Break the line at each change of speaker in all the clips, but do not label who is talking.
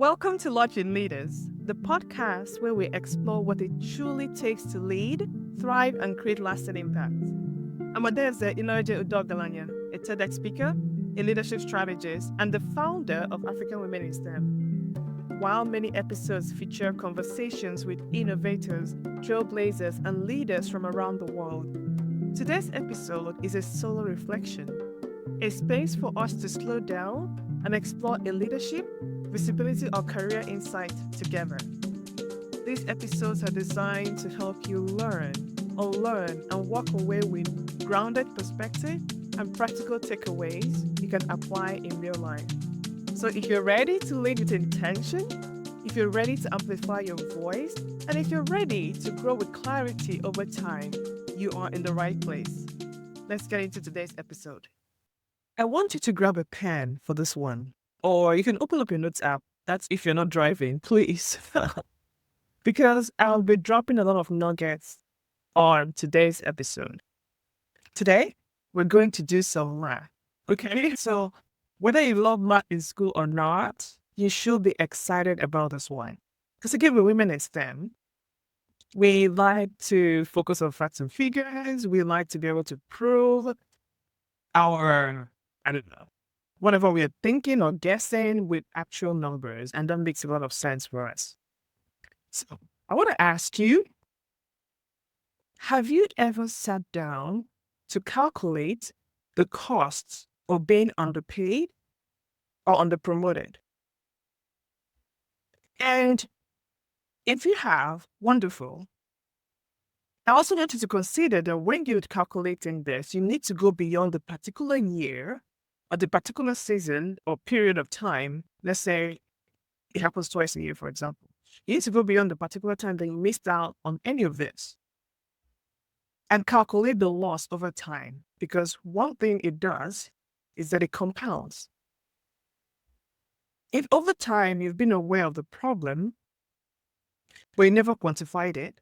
Welcome to Lodging Leaders, the podcast where we explore what it truly takes to lead, thrive, and create lasting impact. I'm Adaeze Iloeje-Udeogalanya, a TEDx speaker, a leadership strategist, and the founder of African Women in STEM. While many episodes feature conversations with innovators, trailblazers, and leaders from around the world, today's episode is a solo reflection, a space for us to slow down and explore a leadership, visibility, or career insight together. These episodes are designed to help you learn, unlearn, and walk away with grounded perspective and practical takeaways you can apply in real life. So if you're ready to lead with intention, if you're ready to amplify your voice, and if you're ready to grow with clarity over time, you are in the right place. Let's get into today's episode. I want you to grab a pen for this one, or you can open up your notes app. That's if you're not driving, please. Because I'll be dropping a lot of nuggets on today's episode. Today, we're going to do some math. Okay? So, whether you love math in school or not, you should be excited about this one. Because again, we're women in STEM. We like to focus on facts and figures. We like to be able to prove our, whatever we are thinking or guessing with actual numbers. And that makes a lot of sense for us. So I want to ask you, have you ever sat down to calculate the costs of being underpaid or underpromoted? And if you have, wonderful. I also want you to consider that when you're calculating this, you need to go beyond the particular year or the particular season or period of time. Let's say it happens twice a year, for example. You need to go beyond the particular time that you missed out on any of this and calculate the loss over time. Because one thing it does is that it compounds. If over time you've been aware of the problem, but you never quantified it,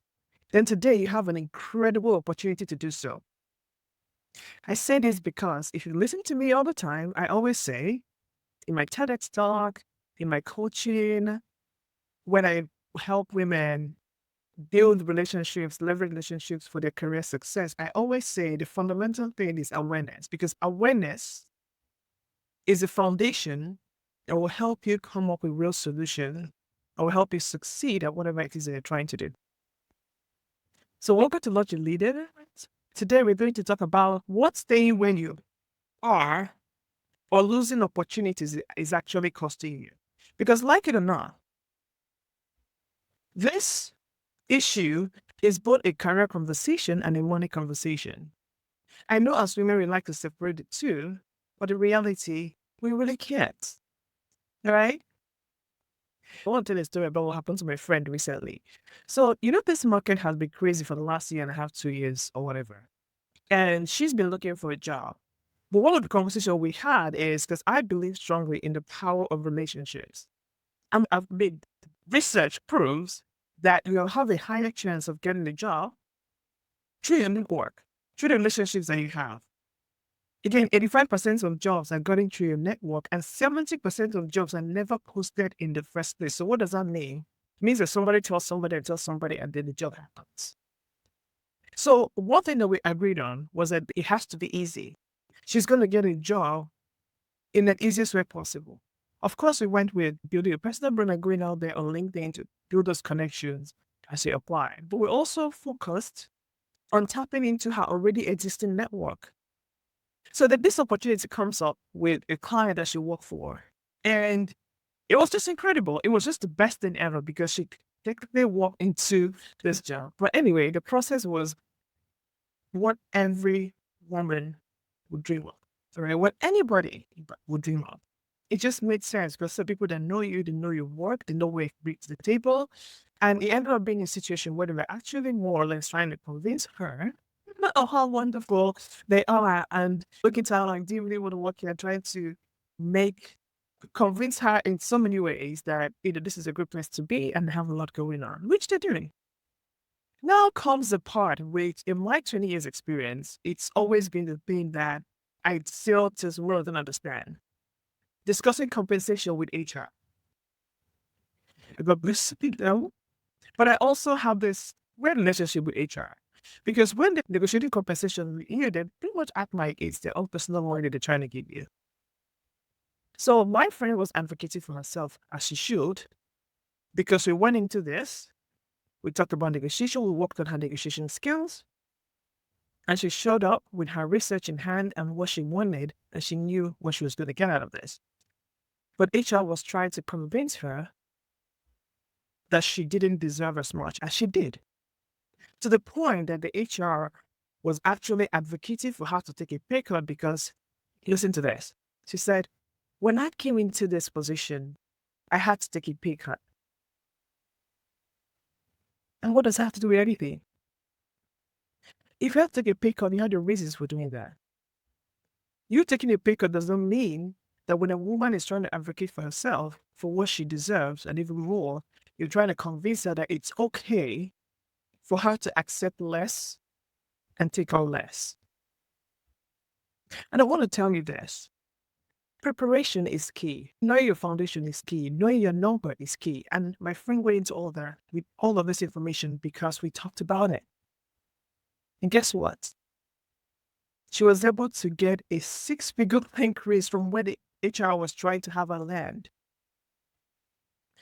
then today you have an incredible opportunity to do so. I say this because if you listen to me all the time, I always say in my TEDx talk, in my coaching, when I help women build relationships, leverage relationships for their career success, I always say the fundamental thing is awareness, because awareness is the foundation that will help you come up with real solutions or will help you succeed at whatever it is that you're trying to do. So welcome to Lodging Leaders. Today we're going to talk about what staying when you are or losing opportunities is actually costing you. Because like it or not, this issue is both a career conversation and a money conversation. I know as women we like to separate the two, but in reality, we really can't. All right? I want to tell a story about what happened to my friend recently. So, this market has been crazy for the last year and a half, 2 years or whatever. And she's been looking for a job. But one of the conversations we had is because I believe strongly in the power of relationships. And I've made research proves that you'll have a higher chance of getting a job through your network, through the relationships that you have. Again, 85% of jobs are gotten through your network, and 70% of jobs are never posted in the first place. So what does that mean? It means that somebody tells somebody and then the job happens. So one thing that we agreed on was that it has to be easy. She's going to get a job in the easiest way possible. Of course, we went with building a personal brand and going out there on LinkedIn to build those connections as you apply. But we also focused on tapping into her already existing network. So that this opportunity comes up with a client that she worked for. And it was just incredible. It was just the best thing ever because she technically walked into this job. But anyway, the process was what every woman would dream of, right? What anybody would dream of. It just made sense because some people that know you, they know your work, they know where you bring to the table. And it ended up being a situation where they were actually more or less trying to convince her how wonderful they are and look at her like, do you really want to work here? Trying to convince her in so many ways that this is a good place to be and have a lot going on, which they're doing. Now comes the part which, in my 20 years experience, it's always been the thing that I still just more than understand. Discussing compensation with HR. I got blissfully down. But I also have this weird relationship with HR. Because when they're negotiating compensation with you, they pretty much act like it's their own personal money they're trying to give you. So my friend was advocating for herself, as she should, because we went into this, we talked about negotiation, we worked on her negotiation skills, and she showed up with her research in hand and what she wanted, and she knew what she was going to get out of this. But HR was trying to convince her that she didn't deserve as much as she did, to the point that the HR was actually advocating for her to take a pay cut because, listen to this, she said, when I came into this position, I had to take a pay cut. And what does that have to do with anything? If you have to take a pay cut, you have your reasons for doing that. You taking a pay cut doesn't mean that when a woman is trying to advocate for herself, for what she deserves, and even more, you're trying to convince her that it's okay for her to accept less and take on less. And I want to tell you this. Preparation is key. Knowing your foundation is key. Knowing your number is key. And my friend went into all that with all of this information because we talked about it. And guess what? She was able to get a 6-figure increase from where the HR was trying to have her land.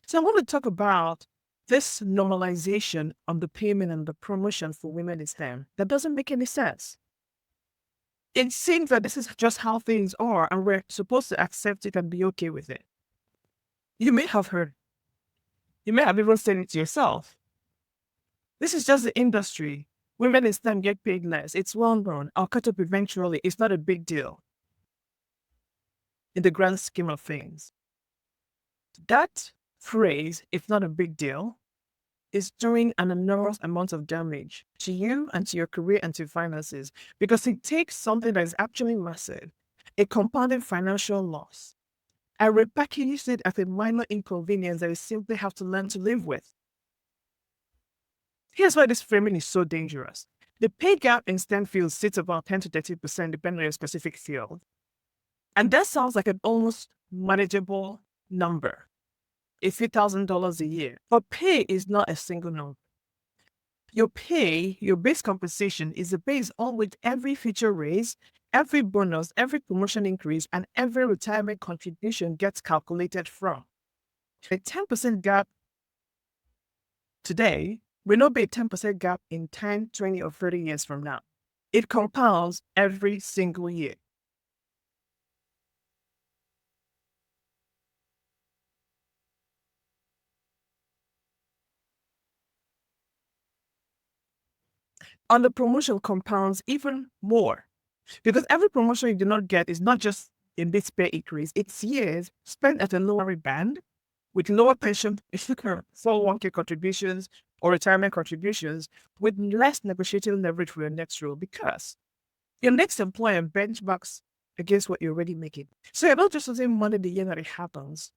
So I want to talk about this normalization on the payment and the promotion for women in STEM. That doesn't make any sense. It seems that this is just how things are, and we're supposed to accept it and be okay with it. You may have heard, you may have even said it to yourself. This is just the industry. Women in STEM get paid less. It's well known. I'll cut up eventually. It's not a big deal in the grand scheme of things. That phrase, it's not a big deal, is doing an enormous amount of damage to you and to your career and to finances, because it takes something that is actually massive, a compounding financial loss, and repackages it as a minor inconvenience that you simply have to learn to live with. Here's why this framing is so dangerous. The pay gap in STEM fields sits about 10 to 30% depending on your specific field. And that sounds like an almost manageable number, a few $1,000s a year. But pay is not a single number. Your pay, your base compensation, is the base on which every future raise, every bonus, every promotion increase, and every retirement contribution gets calculated from. A 10% gap today will not be a 10% gap in 10, 20, or 30 years from now. It compounds every single year. On the promotion compounds even more, because every promotion you do not get is not just a base pay increase, it's years spent at a lower band with lower pension, 401k contributions or retirement contributions, with less negotiating leverage for your next role, because your next employer benchmarks against what you're already making. So you're not just losing money the year that it happens.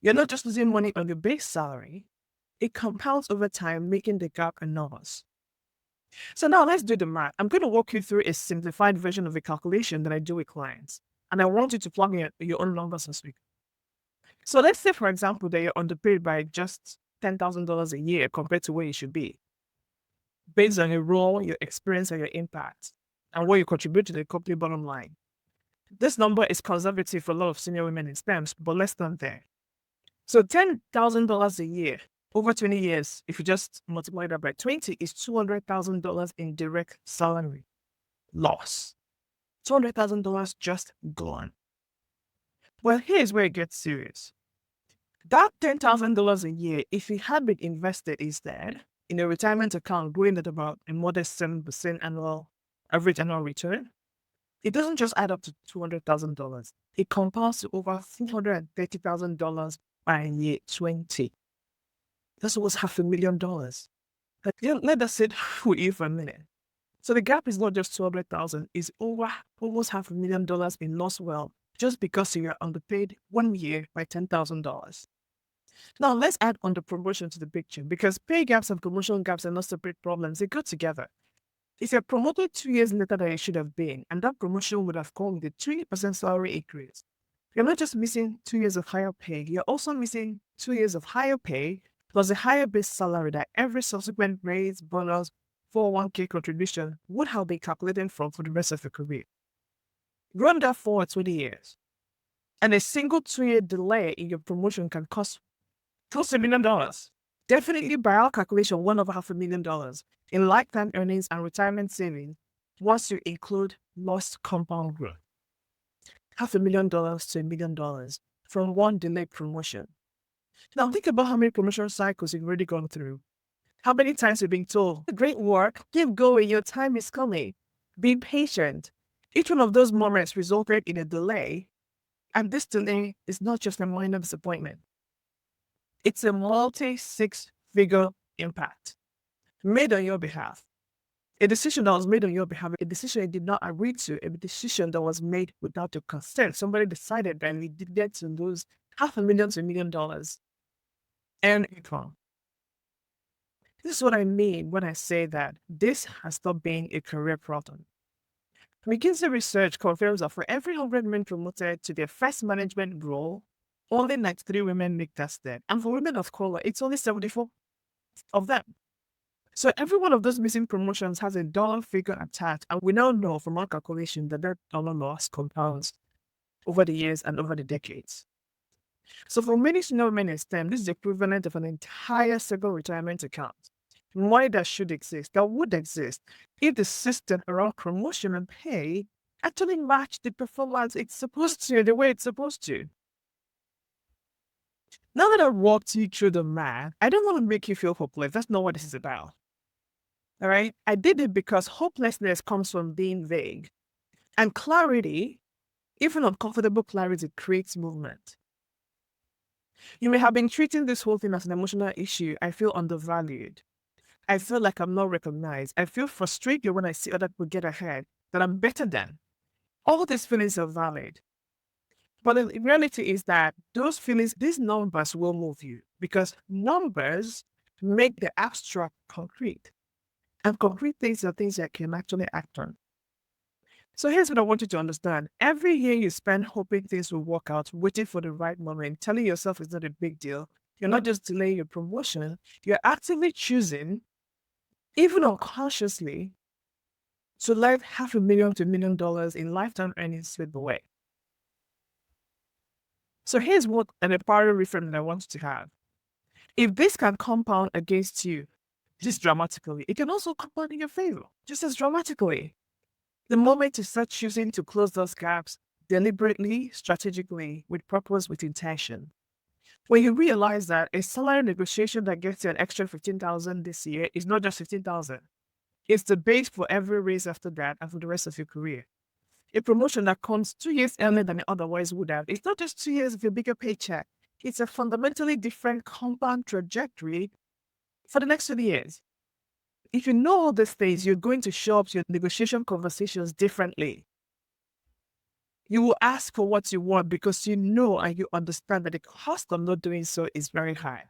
You're not just losing money on your base salary. It compounds over time, making the gap enormous. So now let's do the math. I'm going to walk you through a simplified version of a calculation that I do with clients. And I want you to plug in your own numbers this week. So let's say, for example, that you're underpaid by just $10,000 a year compared to where you should be, based on your role, your experience, and your impact, and what you contribute to the company bottom line. This number is conservative for a lot of senior women in STEMs, but let's start there. So $10,000 a year over 20 years, if you just multiply that by 20, is $200,000 in direct salary loss. $200,000 just gone. Well, here's where it gets serious. That $10,000 a year, if it had been invested instead in a retirement account growing at about a modest 7% average annual return, it doesn't just add up to $200,000. It compounds to over $330,000 by year 20. That's almost $500,000. Let us sit with you for a minute. So the gap is not just 200,000; it's over almost $500,000 in lost wealth just because you are underpaid 1 year by $10,000. Now let's add on the promotion to the picture, because pay gaps and promotion gaps are not separate problems; they go together. If you're promoted 2 years later than you should have been, and that promotion would have come with a 20% salary increase, you're not just missing 2 years of higher pay, you're also missing 2 years of higher pay plus a higher base salary that every subsequent raise, bonus, 401k contribution would have been calculated from for the rest of your career. Run that forward 20 years. And a single 2-year delay in your promotion can cost close to $1 million. Definitely, by our calculation, $1 over $500,000 in lifetime earnings and retirement savings once you include lost compound growth. $500,000 to $1 million from one delayed promotion. Now think about how many promotion cycles you've already gone through. How many times you've been told, great work, keep going, your time is coming. Be patient. Each one of those moments resulted in a delay, and this delay is not just a minor disappointment. It's a multi-6-figure impact made on your behalf. A decision that was made on your behalf, a decision you did not agree to, a decision that was made without your consent. Somebody decided that we did get to lose $500,000 to $1 million. And income. This is what I mean when I say that this has stopped being a career problem. McKinsey research confirms that for every 100 men promoted to their first management role, only 93 women make that step. And for women of color, it's only 74 of them. So every one of those missing promotions has a dollar figure attached. And we now know from our calculation that that dollar loss compounds over the years and over the decades. So for many senior women in STEM, this is the equivalent of an entire single retirement account. Money that should exist, that would exist, if the system around promotion and pay actually matched the performance it's supposed to, the way it's supposed to. Now that I've walked you through the math, I don't want to make you feel hopeless. That's not what this is about. All right? I did it because hopelessness comes from being vague. And clarity, even uncomfortable clarity, creates movement. You may have been treating this whole thing as an emotional issue. I feel undervalued. I feel like I'm not recognized. I feel frustrated when I see other people get ahead, that I'm better than. All these feelings are valid. But the reality is that those feelings, these numbers will move you because numbers make the abstract concrete. And concrete things are things that can actually act on. So here's what I want you to understand. Every year you spend hoping things will work out, waiting for the right moment, telling yourself it's not a big deal. You're not just delaying your promotion, you're actively choosing, even unconsciously, to let $500,000 to $1 million in lifetime earnings slip away. So here's what an empowering reframe that I want you to have. If this can compound against you just dramatically, it can also compound in your favor just as dramatically. The moment you start choosing to close those gaps deliberately, strategically, with purpose, with intention. When you realize that a salary negotiation that gets you an extra $15,000 this year is not just $15,000. It's the base for every raise after that and for the rest of your career. A promotion that comes 2 years earlier than it otherwise would have. It's not just 2 years of a bigger paycheck. It's a fundamentally different compound trajectory for the next 20 years. If you know all these things, you're going to show up to your negotiation conversations differently. You will ask for what you want because you know and you understand that the cost of not doing so is very high.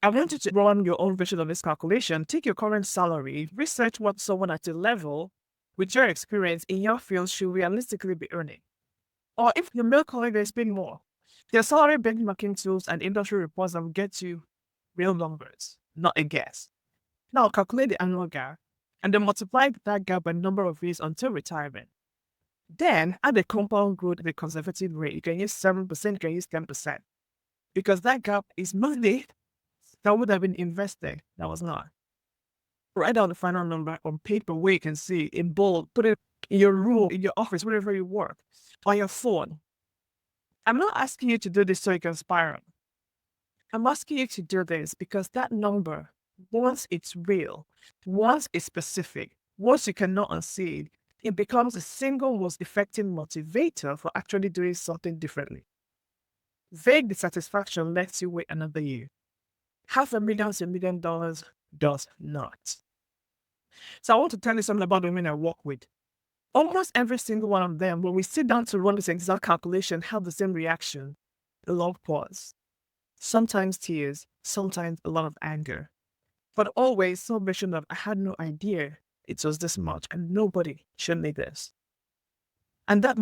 I want you to run your own version of this calculation. Take your current salary, research what someone at your level, with your experience in your field, should realistically be earning. Or if your male colleague is paying more, there are salary benchmarking tools and industry reports that will get you real numbers, not a guess. Now calculate the annual gap and then multiply that gap by number of years until retirement. Then add a compound growth at a conservative rate. You can use 7%, you can use 10%. Because that gap is money that would have been invested, that was not. Write down the final number on paper where you can see in bold, put it in your room, in your office, wherever you work, on your phone. I'm not asking you to do this so you can spiral. I'm asking you to do this because that number, once it's real, once it's specific, once you cannot unsee it, it becomes the single most effective motivator for actually doing something differently. Vague dissatisfaction lets you wait another year. $500,000 to $1 million does not. So I want to tell you something about the women I work with. Almost every single one of them, when we sit down to run this exact calculation, have the same reaction. A long pause. Sometimes tears, sometimes a lot of anger. But always some version of, I had no idea it was this much and nobody showed me this. And that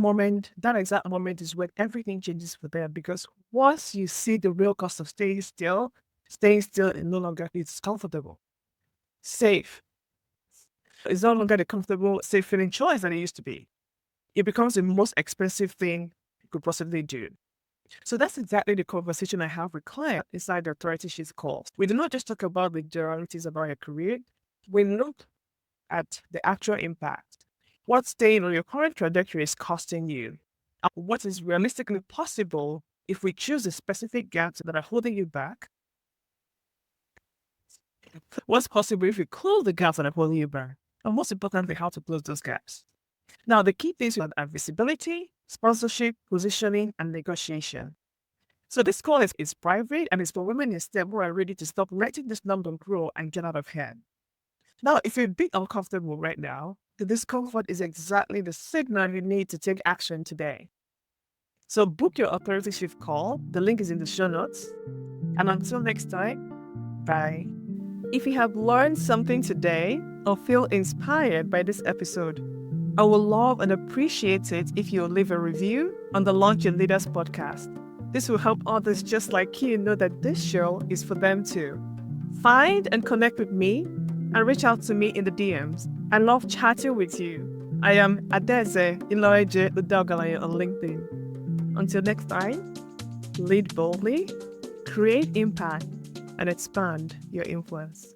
exact moment is when everything changes for them, because once you see the real cost of staying still is no longer, it's comfortable, safe. It's no longer the comfortable, safe feeling choice that it used to be. It becomes the most expensive thing you could possibly do. So that's exactly the conversation I have with clients inside the authority sheet calls. We do not just talk about the generalities about your career. We look at the actual impact. What staying on your current trajectory is costing you? And what is realistically possible if we choose the specific gaps that are holding you back? What's possible if we close the gaps that are holding you back? And most importantly, how to close those gaps. Now, the key things are visibility, sponsorship, positioning, and negotiation. So this call is private and it's for women instead who are ready to stop letting this number grow and get out of hand. Now, if you're a bit uncomfortable right now, the discomfort is exactly the signal you need to take action today. So book your authority shift call. The link is in the show notes. And until next time, bye. If you have learned something today or feel inspired by this episode, I will love and appreciate it if you'll leave a review on the Launch Your Leaders podcast. This will help others just like you know that this show is for them too. Find and connect with me and reach out to me in the DMs. I love chatting with you. I am Adaeze Iloeje-Udeogalanya on LinkedIn. Until next time, lead boldly, create impact, and expand your influence.